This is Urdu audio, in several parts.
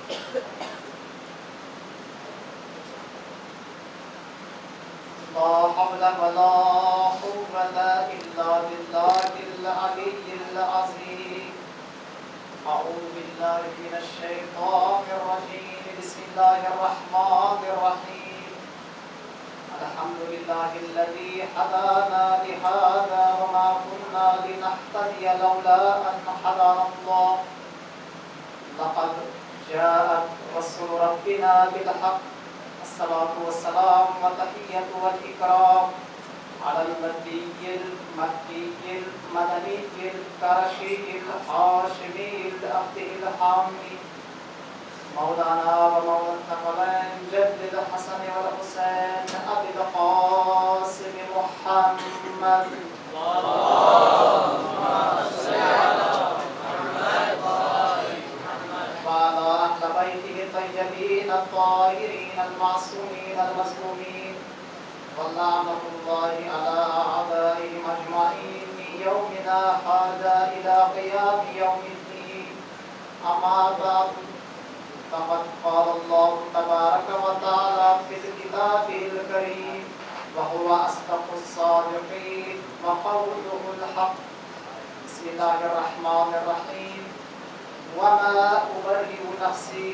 لا حول ولا قوة إلا بالله العلي العظيم. أعوذ بالله من الشيطان الرجيم. بسم الله الرحمن الرحيم. الحمد لله الذي هدانا لهذا وما كنا لنهتدي لولا أن هدانا الله. لقد جاءت رسول ربنا بالحق. الصلاة والسلام والتحية والإكرام على النبي المهدي المدني القرشي الهاشمي العبد الحامي مولانا ومولى الثقلين جد الحسن والحسين أبي القاسم محمد. اللهم صل على محمد وعلى أهل بيته الطيبين الطاهرين المعصومين المظلومين ولعنة الله على أعدائهم أجمعين من يومنا هذا إلى قيام يوم الدين. أما بعد فقد قال الله تبارك وتعالى في كتابه الكريم وهو أصدق الصادقين وقوله الحق. بسم الله الرحمن الرحيم. وما أبرئ نفسي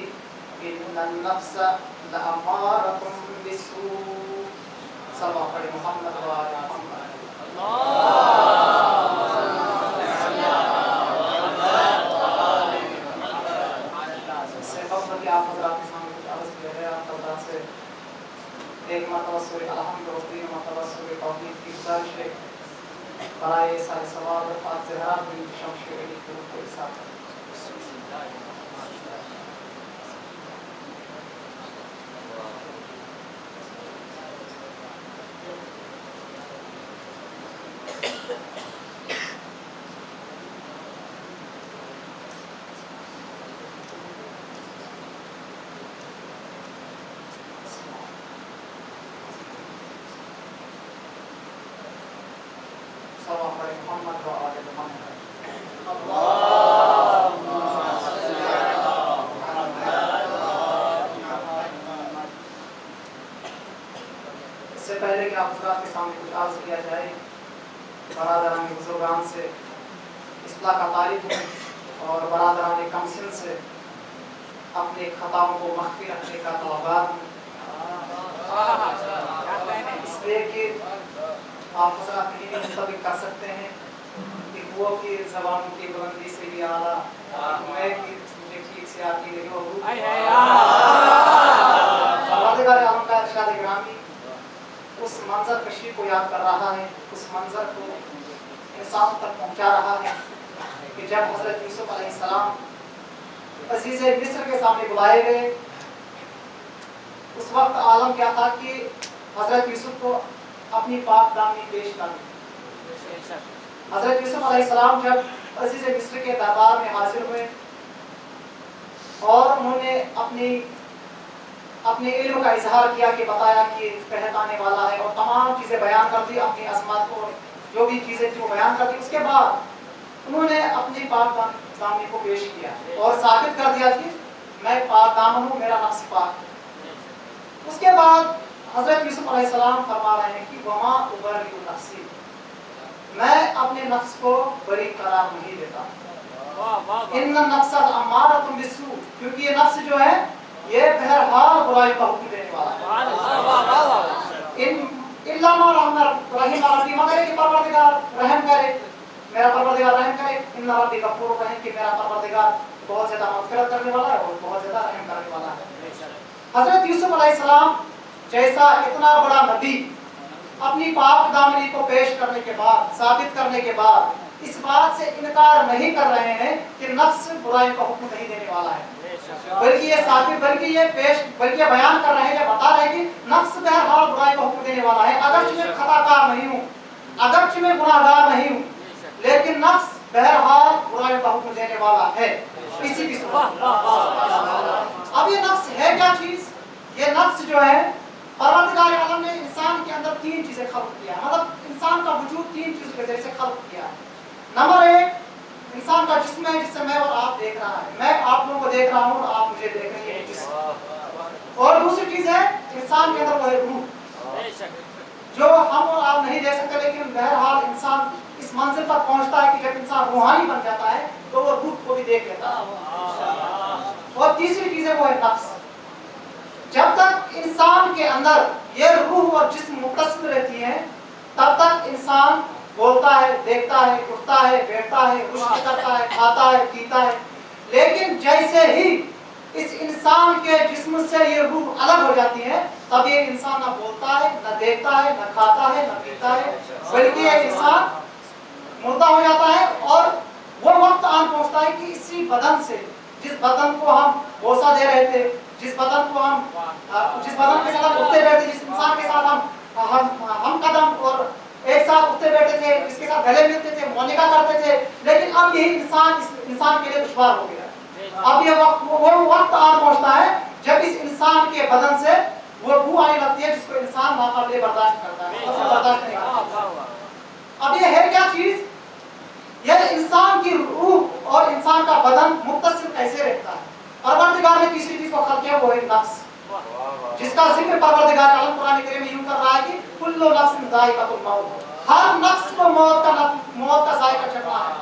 إن النفس لأمارة بالسوء. صلى الله عليه محمد وعلى محمد. اس سے قبل کہ آپ حضرات کے سامنے کچھ عرض کیا ہے، آپ حضرات سے ایک مرتبہ سورہ الحمد اور تین مرتبہ سورہ توحید کی گزارش ہے برائے سارے ثواب اور فات زہرا بنت شمشیر علی کو ارسال کریں. محمد وآل محمد. اللهم صل على محمد. اس سے پہلے کہ آپ حضرات کے سامنے کچھ عرض کیا جائے، برادران بزرگان سے اصلاح کا طالب ہوں اور برادران کم سن سے اپنے خطاؤں کو مخفی رکھنے کا طلبگار ہوں. اس لیے کہ آپ حضرات نہیں بھی مطابق کر سکتے ہیں کہ وہ کی زبان کی بلندی سے بھی اعلیٰ میں کی مجھے ٹھیک سے آتی نہیں ہو. پروردگار عالم کا ارشاد گرامی اس منظر کشی کو یاد کر رہا ہے، اس منظر کو انسان تک پہنچا رہا ہے کہ جب حضرت یوسف علیہ السلام عزیز مصر کے سامنے بلائے گئے، اس وقت عالم کیا تھا کہ حضرت یوسف کو اپنی پاک دامنی پیش کر دی. حضرت یوسف علیہ السلام جب عزیز مصر کے دربار میں حاضر ہوئے اور انہوں نے اپنے علم کا اظہار کیا کہ بتایا کہ پہچانے والا ہے اور تمام چیزیں بیان کر دی، اپنی عظمت کو جو بھی چیزیں جو بیان کر دی، اس کے بعد انہوں نے اپنی پاک دامنی کو پیش کیا اور ثابت کر دیا کہ میں پاک دامن ہوں، میرا نفس پاک ہے. اس کے بعد حضرت یوسف علیہ السلام فرما رہے ہیں کہ وما ابرئ نفسی، میں اپنے نفس کو بری قرار نہیں دیتا. ان النفس لامارۃ بالسوء، کیونکہ یہ نفس جو ہے یہ بہرحال برائی کا حکم دینے والا ہے. الا ما رحم ربی، مگر کہ پروردگار رحم کرے، میرا پروردگار رحم کرے. ان ربی غفور رحیم، کہ میرا پروردگار بہت زیادہ مغفرت کرنے والا ہے اور بہت زیادہ رحم کرنے والا ہے. حضرت یوسف علیہ السلام جیسا اتنا بڑا نبی اپنی پاک دامنی کو پیش کرنے کے بعد، ثابت کرنے کے بعد اس بات سے انکار نہیں کر رہے ہیں کہ نفس برائی کا حکم نہیں دینے والا ہے، بلکہ یہ ثابت بلکہ یہ بیان کر رہے ہیں، یہ بتا رہے ہیں کہ نفس بہرحال برائی کا حکم دینے والا ہے. اگرچہ میں خطا کار نہیں ہوں، اگرچہ میں گناہ گار نہیں ہوں، لیکن نفس بہرحال برائی کا حکم دینے والا ہے. اسی کی صورت اب یہ نفس ہے کیا چیز؟ یہ نفس جو ہے پروردگار عالم نے انسان کے اندر تین چیزیں خلق کیا ہے، مطلب انسان کا وجود تین چیزوں کے ذریعے سے خلق کیا ہے. نمبر ایک، انسان کا جسم ہے جس سے میں اور آپ دیکھ رہا ہے، میں آپ لوگوں کو دیکھ رہا ہوں اور آپ مجھے دیکھ رہے ہیں، اور دوسری چیز ہے انسان کے اندر وہ ہے روح، جو ہم اور آپ نہیں دیکھ سکتے، لیکن بہرحال انسان اس منزل پر پہنچتا ہے کہ جب انسان روحانی بن جاتا ہے تو وہ روح کو بھی دیکھ لیتا ہے۔ اور تیسری چیز ہے وہ ہے نفس۔ جب تک انسان کے اندر یہ روح اور جسم متصل رہتی ہے تب تک انسان بولتا ہے، دیکھتا ہے، اٹھتا ہے، بیٹھتا ہے، غسل کرتا ہے، کھاتا ہے، پیتا ہے۔ لیکن جیسے ہی اس انسان کے جسم سے یہ روح الگ ہو جاتی ہے تب یہ انسان نہ بولتا ہے، نہ دیکھتا ہے، نہ کھاتا ہے، نہ پیتا ہے، بلکہ یہ انسان مردہ ہو جاتا ہے۔ اور وہ وقت آن پہنچتا ہے کہ اسی بدن سے، جس بدن کو ہم بوسہ دے رہے تھے، جس بدن کے ساتھ ہم اٹھتے بیٹھتے، جس انسان کے ساتھ ہم قدم اور ایک ساتھ اٹھتے بیٹھتے تھے، جس کے ساتھ گلے ملتے تھے، مونیکا کرتے تھے، لیکن اب یہی انسان کے لیے دشوار ہو گیا۔ اب یہ وقت آن پہنچتا ہے جب اس انسان کے بدن سے وہ بو آنے لگتی ہے جس کو انسان ناقابل برداشت کرتا ہے، برداشت نہیں کرتا۔ اب یہ ہے کیا چیز؟ یہ انسان کی روح اور انسان کا بدن متصل کیسے رہتا ہے؟ پروردگار نے تیسری چیز کو خلق کیا، وہ ہے نفس، جس کا ذکر پروردگار عالم قرآن کریم میں یوں کر رہا ہے کہ کل نفس ذائقۃ الموت، ہر نفس کو موت کا ذائقہ چکھنا ہے۔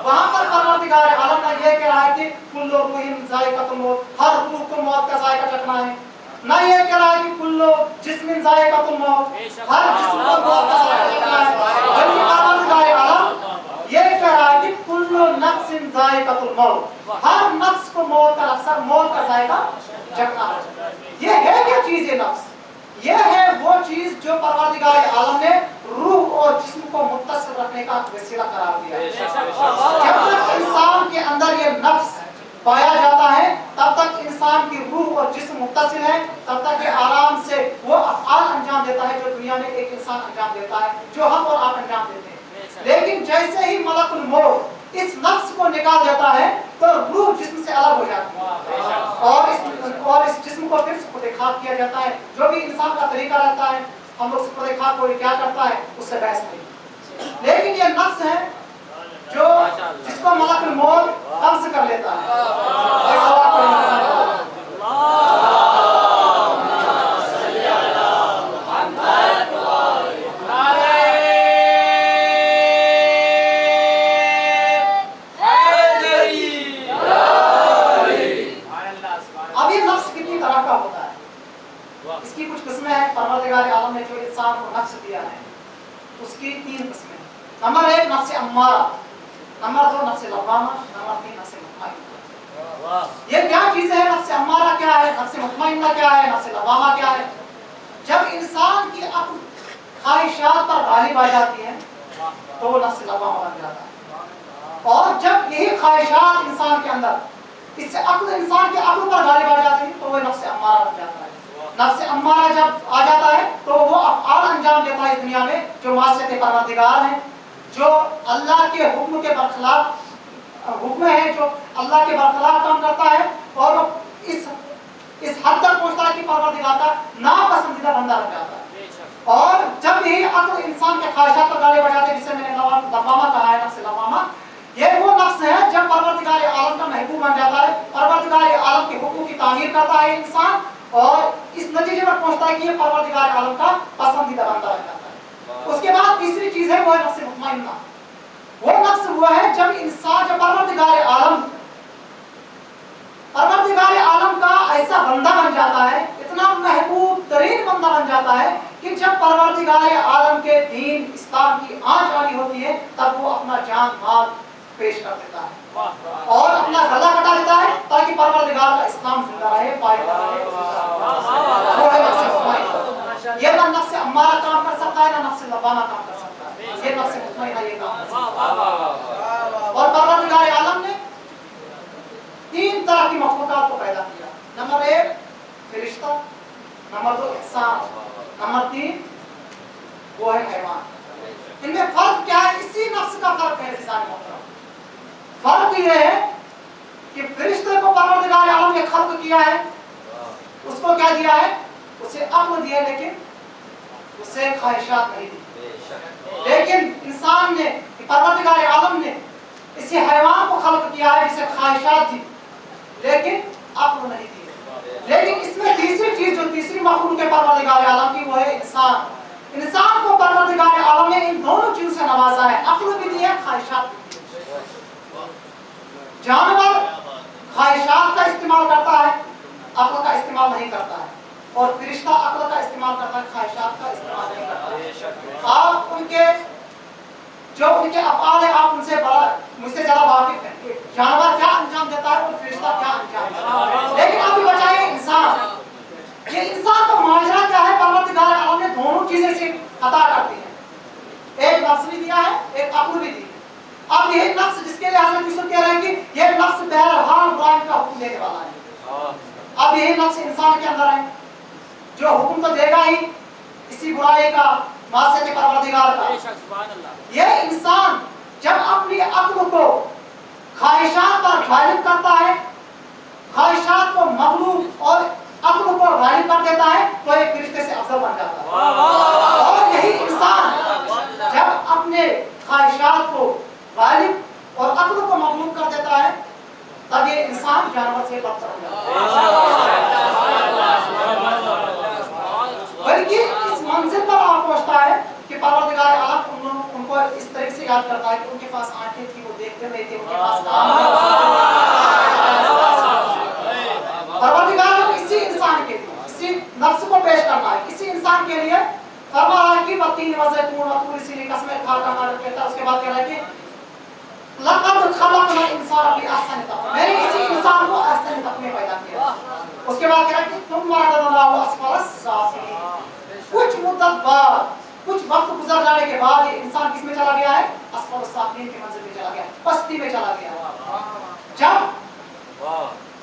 وہاں پر پروردگار عالم نے یہ کہہ رہا ہے کہ کل روح ذائقۃ الموت، ہر روح کو موت کا ذائقہ چکھنا ہے۔ نہ یہ کہہ رہا ہے کہ کل جسم ذائقۃ الموت، ہر جسم کو موت کا ذائقہ چکھنا ہے، بلکہ پروردگار عالم یہ کہہ رہا ہے کہ کل نفس ذائقۃ الموت، ہر نفس کو موت کا ذائقہ چکھنا ہے۔ یہ ہے کیا چیز؟ یہ نفس یہ ہے وہ چیز جو پروردگار عالم نے روح اور جسم کو متصل رکھنے کا وسیلہ قرار دیا ہے۔ جب تک انسان کے اندر یہ نفس پایا جاتا ہے تب تک انسان کی روح اور جسم متصل ہے، تب تک یہ آرام سے وہ افعال انجام دیتا ہے جو دنیا میں ایک انسان انجام دیتا ہے، جو ہم اور آپ انجام دیتے ہیں۔ لیکن جیسے ہی ملک الموت اس نفس کو نکال دیتا ہے تو روح جسم سے الگ ہو جاتی ہے اور اس جسم کو پھر سپرد خاک کیا جاتا ہے۔ جو بھی انسان کا طریقہ رہتا ہے، ہم لوگ سپرد خاک کو کیا کرتا ہے اس سے بحث نہیں، لیکن یہ نفس ہے جو جس کو ملک الموت قبض کر لیتا ہے۔ اب یہ نفس کتنی طرح کا ہوتا ہے؟ اس کی کچھ قسمیں ہیں۔ پروردگار عالم نے جو انسان کو نفس دیا ہے اس کی 3 قسمیں۔ نمبر 1 نفس امارہ، نمبر 2 نفس لوامہ، نمبر 3 نفس مطمئنہ۔ یہ کیا چیز ہے؟ نفس امارہ کیا ہے؟ نفس مطمئنہ کیا ہے؟ نفس لوامہ کیا ہے؟ جب انسان کی عقل خواہشات پر غالب آ جاتی ہے تو وہ نفس لوامہ بن جاتا ہے، اور جب یہی خواہشات انسان کے اندر اس سے انسان کی عقل پر غالب آ جاتی ہے تو وہ نفس امارہ بن جاتا ہے۔ نفس امارہ جب آ جاتا ہے تو وہ افعال انجام دیتا ہے اس دنیا میں جو معصیت پروردگار ہیں، جو اللہ کے حکم کے برخلاف حکم ہے، جو اللہ کے برخلاف کام کرتا ہے، اور وہ اس حد تک پہنچتا ہے کہ پروردگار کا ناپسندیدہ بندہ بن جاتا ہے۔ اور جب یہ عقل انسان کے خواہشات پر غالب آ جاتے ہیں، جسے میں نے لوامہ کہا ہے، نفس لوامہ، یہ وہ نفس ہے جب پروردگار عالم کا محبوب بن جاتا ہے، پروردگار عالم کے حکم کی تعمیر کرتا ہے انسان، اور اس نتیجے پر پہنچتا ہے کہ یہ پروردگار عالم کا پسندیدہ بندہ بن جاتا ہے۔ اس کے بعد تیسری چیز ہے وہ ہے نفس مطمئنہ۔ وہ نفس ہوا ہے جب انسان پروردگار عالم کا ایسا بندہ بن جاتا ہے، اتنا محبوب ترین بندہ بن جاتا ہے کہ جب پروردگار عالم کے دین اسلام کی آنچ آنی ہوتی ہے تب وہ اپنا جان مال پیش کر دیتا ہے اور اپنا گلا کٹا دیتا ہے تاکہ پروردگار کا اسلام زندہ رہے، پائیدار رہے۔ وہ ہے نفس مطمئنہ۔ یہ نہ نفس امارہ کام کر سکتا ہے، نہ نفس لوامہ کام کر سکتا ہے، یہ نفس مطمئنہ یہ کام کر سکتا ہے۔ اور پروردگار عالم نے 3 طرح کی مخلوقات کو پیدا کیا۔ نمبر 1 فرشتہ، نمبر 2 انسان، نمبر 3 وہ ہے حیوان۔ ان میں فرق کیا ہے؟ اسی نفس کا فرق ہے انسان محترم۔ فرق یہ ہے کہ فرشتے کو پروردگار عالم نے خلق کیا ہے، اس کو کیا دیا ہے؟ اسے عقل دیا، لیکن اسے خواہشات نہیں دی۔ لیکن انسان نے، پروردگار عالم نے اسی حیوان کو خلق کیا ہے جسے خواہشات دی لیکن عقل نہیں دی۔ لیکن اس میں تیسری چیز جو تیسری مخلوق کے پروردگار عالم کی وہ ہے انسان. انسان کو پروردگار عالم نے ان دونوں چیزوں سے نوازا ہے, عقل بھی دی ہے, خواہشات بھی دی ہے. جانور خواہشات کا استعمال کرتا ہے, عقل کا استعمال نہیں کرتا ہے, اور فرشتہ عقل کا استعمال کرتا ہے, خواہشات کا استعمال نہیں کرتا ہے. آپ ان کے جو ان کے افعال ہیں آپ ان سے مجھ سے زیادہ واقف ہیں. جانور کیا انجام دیتا ہے اور فرشتہ کیا انجام دیتا ہے, لیکن ابھی بچائے انسان. یہ انسان کا معاشرہ کیا ہے, پروردگار عالم نے دونوں چیزیں سے عطا کر دی ہیں. ایک نفس بھی دیا ہے, ایک عقل بھی دی ہے. اب یہ نفس جس کے لیے حضرت یوسف کہہ رہے ہیں کہ یہ نفس بہرحال برائی کا حکم دینے والا ہے. اب یہی نفس انسان کے اندر ہے جو حکم تو دے گا ہی اسی برائی کا, معصیت پروردگار کا. یہ انسان جب اپنی عقل کو خواہشات پر غالب کرتا ہے, خواہشات کو مغلوب اور عقل کو غالب کر دیتا ہے, تو ایک فرشتے سے افضل بن جاتا ہے. اور یہی انسان جب اپنے خواہشات کو غالب اور عقل کو مغلوب کر دیتا ہے, تب یہ انسان جانور سے بدتر ہو جاتا ہے. بلکہ اس منزل پر آپ پہنچتا ہے کہ پروردگار عالم ان کو اس طریقے سے یاد کرتا ہے کہ ان کے پاس آنکھیں تھی, وہ دیکھتے رہے تھے, ان کے پاس کام پروردگار عالم اسی انسان کے لیے, اسی نفس کو پیش کرنا ہے, اسی انسان کے لیے فرما رہا ہے کہ وَالتِّينِ وَالزَّيْتُونِ وَطُورِ سِينِينَ قسمیں کھا کر مار کہتا ہے. اس کے بعد کہہ رہا ہے کہ لَقَدْ خَلَقْنَا الْإِنسَانَ فِي أَحْسَنِ تَقْوِيمٍ, میں نے اسی انسان کو احسن تقویم پیدا کیا. اس کے بعد کہہ رہا ہے کہ ثُمَّ رَدَدْنَاهُ أَسْفَلَ السَّافِلِينَ. کچھ مدت بعد, کچھ وقت گزر جانے کے بعد یہ انسان کس میں چلا گیا ہے, اسفل السافلین کی منزل میں چلا گیا, پستی میں چلا گیا. جب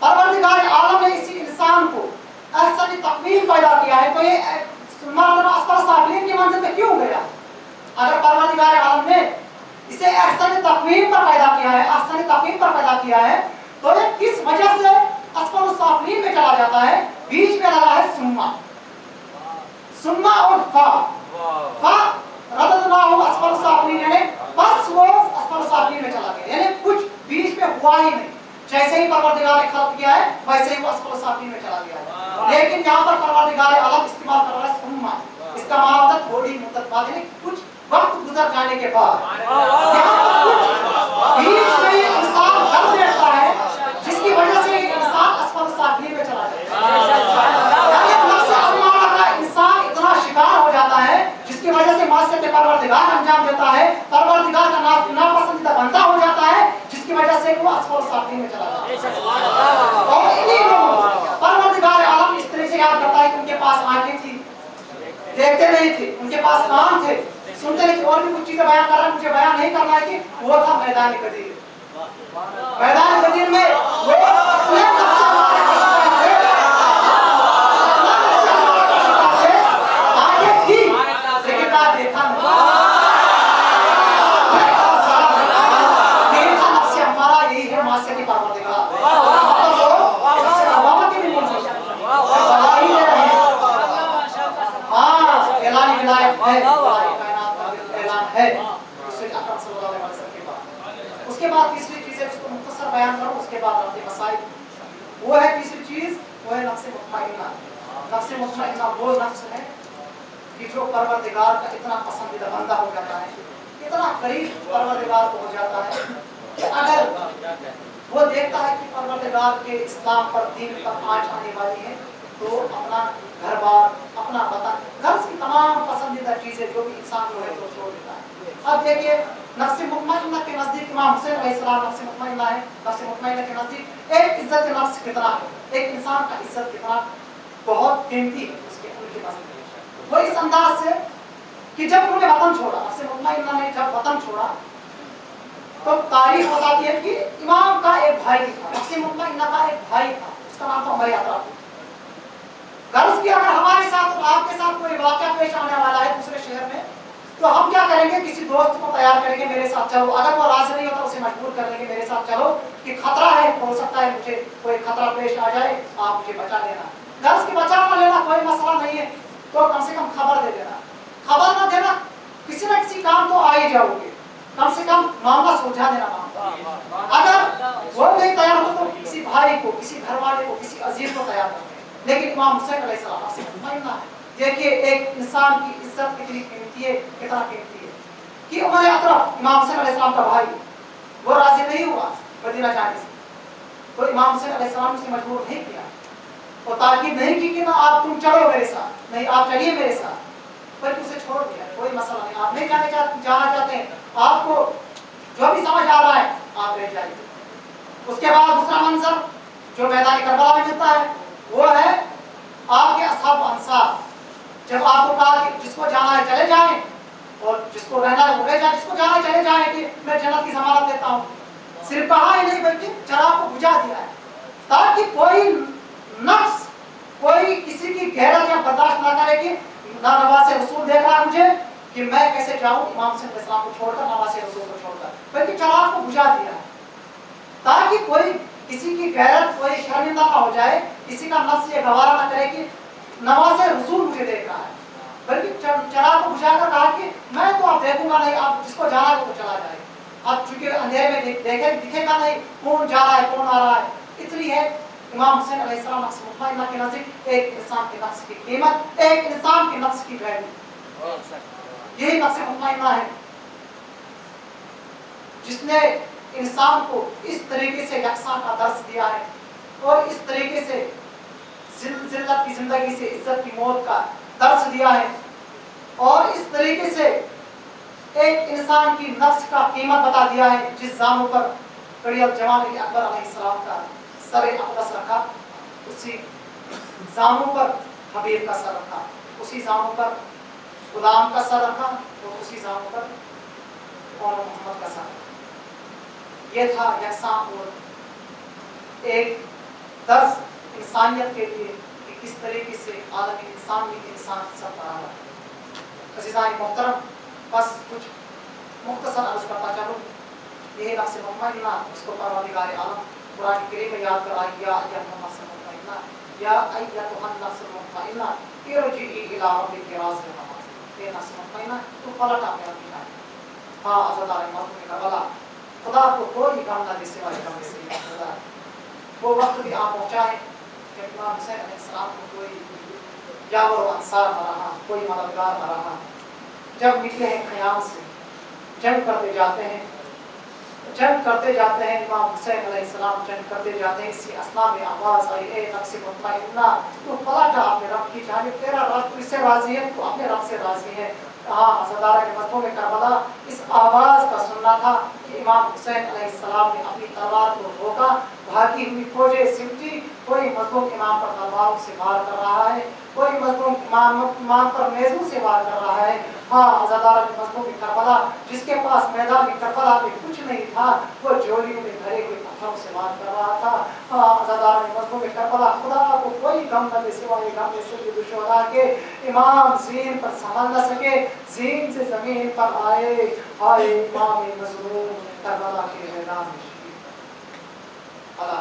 پروردگار عالم نے اسی انسان کو احسن تقویم پیدا کیا ہے, تو یہ اسفل السافلین کی منزل میں کیوں گیا؟ اگر پروردگار عالم نے اسے احسن تقویم پر پیدا کیا ہے, احسن تقویم پر پیدا کیا ہے, تو یہ کس وجہ سے اسفل السافلین میں چلا جاتا ہے؟ بیچ میں لگا ہے سما اور فا رددناہ اسفل السافلین, یعنی بس وہ اسفل السافلین میں چلا گیا, یعنی کچھ بیچ میں ہوا ہی نہیں. جیسے ہی پروردگار نے خلق کیا ہے ویسے ہی وہ اسفل السافلین میں چلا گیا ہے. لیکن یہاں پر پروردگار عالم استعمال کر رہا ہے سما, اس کا معنی ہوتا ہے تھوڑی مدت بعد, یعنی کچھ وقت گزر جانے کے بعد. بیچ میں یہ انسان ڈر بیٹھتا ہے جس کی وجہ سے یہ انسان اسفل السافلین میں چلا جاتا ہے. انسان اتنا شکار ہو جاتا ہے جس کی وجہ سے معصیت پروردگار انجام دیتا ہے, پروردگار کا ناپسندیدہ بندہ ہو جاتا ہے, جس کی وجہ سے وہ اسفل السافلین میں چلا جاتا ہے. اور انہی لوگوں پروردگار عالم اس طرح سے یاد کرتا ہے کہ ان کے پاس آنکھیں تھی, دیکھتے نہیں تھے, ان کے پاس کان تھے, سنتے نہیں تھے. اور بھی کچھ چیزیں بیان کر رہا ہے, مجھے بیان نہیں کرنا ہے کہ وہ تھا میدان غدیر. میدان غدیر میں وہ اس کے بعد تیسری چیز ہے جس کو مختصر بیان کروں, اس کے بعد اپنے مسائل, وہ ہے تیسری چیز, وہ ہے نفس مطمئنہ. نفس مطمئنہ وہ نفس ہے کہ جو پروردگار کا اتنا پسندیدہ بندہ ہو جاتا ہے, اتنا قریب پروردگار کو ہو جاتا ہے کہ اگر وہ دیکھتا ہے کہ پروردگار کے اسلام پر, دین پر آنچ آنے والی ہے, تو اپنا گھر بار, اپنا وطن, گھر کی تمام پسندیدہ چیزیں جو بھی انسان جو ہے تو چھوڑ دیتا ہے. اب دیکھیے نفس مطمئنہ کے نزدیک امام حسین علیہ السلام نفس مطمئنہ ہے. نفس مطمئنہ کے نزدیک ایک عزت نفس کتنا ہے, ایک انسان کا عزت کتنا بہت قیمتی ہے اس کے ان کے پاس. وہ اس انداز سے کہ جب انہوں نے وطن چھوڑا, نفس مطمئنہ نے جب وطن چھوڑا, تو تاریخ بتاتی ہے کہ امام کا ایک بھائی تھا, نفس مطمئنہ کا ایک بھائی تھا, اس کا نام تھا عمر اطراف. غرض کی اگر ہمارے ساتھ اور آپ کے ساتھ کوئی واقعہ پیش آنے والا ہے دوسرے شہر میں, تو ہم کیا کریں گے, کسی دوست کو تیار کریں گے میرے ساتھ چلو, اگر وہ راضی نہیں ہوتا اسے مجبور کر لیں گے میرے ساتھ چلو کہ خطرہ ہے, ہو سکتا ہے مجھے کوئی خطرہ پیش آ جائے, آپ مجھے بچا لینا. غرض کی بچانا لینا کوئی مسئلہ نہیں ہے, تو کم سے کم خبر دے دینا. خبر نہ دینا, کسی نہ کسی کام تو آ ہی جاؤ گے, کم سے کم معاملہ سلجھا دینا معاملہ. اگر وہ نہیں تیار ہو تو کسی بھائی کو, کسی گھر والے کو, کسی عزیز کو تیار کریں. لیکن امام حسین علیہ السلام نفس مطمئنہ ہے. دیکھیے ایک انسان کی عزت کتنی قیمتی ہے, کتنا قیمتی ہے کہ عمر اطرف امام حسین علیہ السلام کا بھائی وہ راضی نہیں ہوا مدینہ جانے سے, تو امام حسین علیہ السلام سے مجبور نہیں کیا, اور تاکید نہیں کی کہ نہ آپ تم چلو میرے ساتھ, نہیں آپ چلیے میرے ساتھ, بلکہ اسے چھوڑ دیا, کوئی مسئلہ نہیں, آپ نہیں جانا چاہتے ہیں, آپ کو جو بھی سمجھ آ رہا ہے آپ رہ جائیے. اس کے بعد دوسرا منظر جو میدان کربلا میں ملتا ہے وہ ہے آپ کے اصحاب و انصار. جب آپ کو کہا کہ جس کو جانا ہے چلے جائیں اور جس کو رہنا ہے وہ رہ جائے, جس کو جانا ہے چلے جائیں کہ میں جنت کی ضمانت دیتا ہوں. صرف کہا ہی نہیں بلکہ چراغ کو بجھا دیا ہے تاکہ کوئی نفس, کوئی کسی کی غیرت یا برداشت نہ کرے کہ نہ نواز رسول دیکھ رہا ہے مجھے کہ میں کیسے جاؤں امام حسین علیہ السلام کو چھوڑ کر, نواز رسول کو چھوڑ کر, بلکہ چراغ کو بجھا دیا ہے تاکہ کوئی کسی کی غیرت, کوئی شرمندہ نہ ہو جائے, کسی کا نفس یہ گوارا نہ کرے کہ نواز رسول مجھے دیکھ رہا ہے, بلکہ چراغ کو بجھا کر کہا کہ میں تو آپ دیکھوں گا نہیں, آپ جس کو جانا ہے وہ چلا جائے, اب چونکہ اندھیرے میں دکھے گا نہیں کون جا رہا ہے کون آ رہا ہے. اتنی ہے امام حسین علیہ السلام نفس مطمئنہ کے نزدیک ایک انسان کے نفس کی قیمت, ایک انسان کے نفس کی ویلیو, یہی نفس مطمئنہ ہے جس نے انسان کو اس طریقے سے یکساں کا درس دیا ہے اور اس طریقے سے ذلت کی زندگی سے عزت کی موت کا درس دیا ہے, اور اس طریقے سے ایک انسان کی نفس کا قیمت بتا دیا ہے جس زانوں پر کڑی الجوان اکبر علیہ السلام کا سر اقدس رکھا, اسی زانوں پر حبیب کا سر رکھا, اسی زانوں پر غلام کا سر رکھا, اور اسی زانوں پر اور محمد کا سر رکھا. یہ تھا یکساں اور ایک درس انسانیت کے لیے کہ کس طریقے سے عالم انسان میں انسان سب رہا ہے. عزیزان محترم, بس کچھ مختصر عرض کرتا چلوں, یہ نفس مطمئنہ اس کو پروردگار عالم قرآن کریم میں یاد کرا, یا ایھا النفس المطمئنہ, یا ایھا النفس المطمئنہ ارجعی الی ربک راضیۃ مرضیہ. یہ نفس مطمئنہ تو پلٹ اپنے رب کی طرف. ہاں عزیزان مظلوم کربلا, خدا کو کوئی غم نہ دے سوائے غم سے خدا. وہ وقت بھی آپ پہنچا ہے جب امام حسین علیہ السلام کو کوئی جاور و انصار نہ رہا, کوئی مددگار نہ رہا. جب نکلے ہیں خیام سے, جنگ کرتے جاتے ہیں, جنگ کرتے جاتے ہیں, امام حسین علیہ السلام جنگ کرتے جاتے ہیں, اسی اثناء میں آواز آئی, اے نفس مطمئنہ تو پلٹ اپنے رب کی جانب, تیرا رب تجھ سے راضی ہے, تو اپنے رب سے راضی ہے. ہاں عزادارہ کے مذہبوں میں کربلا اس آواز کا سننا تھا کہ امام حسین علیہ السلام نے اپنی تلوار کو روکا, بھاگی ہوئی فوجیں سمٹی, کوئی مظلوم امام پر تلواروں سے وار کر رہا ہے, کوئی مظلوم امام پر نیزوں سے وار کر رہا ہے. ہاں عزادارہ کے مذہبوں میں کربلا جس کے پاس میدان کربلا میں کچھ نہیں تھا, وہ جولیوں میں بھرے ہوئے پتھروں سے وار کر رہا تھا. ہاں عزادارہ کے مذہبوں میں کربلا خدا کو کوئی غم نہ دے سوائے غم سید الشہداء کے. امام زین پر سنبھل نہ سکے, زین سے زمین پر آئے, آئے امام مظلوم کربلا کے میدان میں شہید. اللہ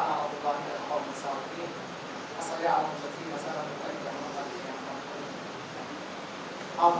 آپ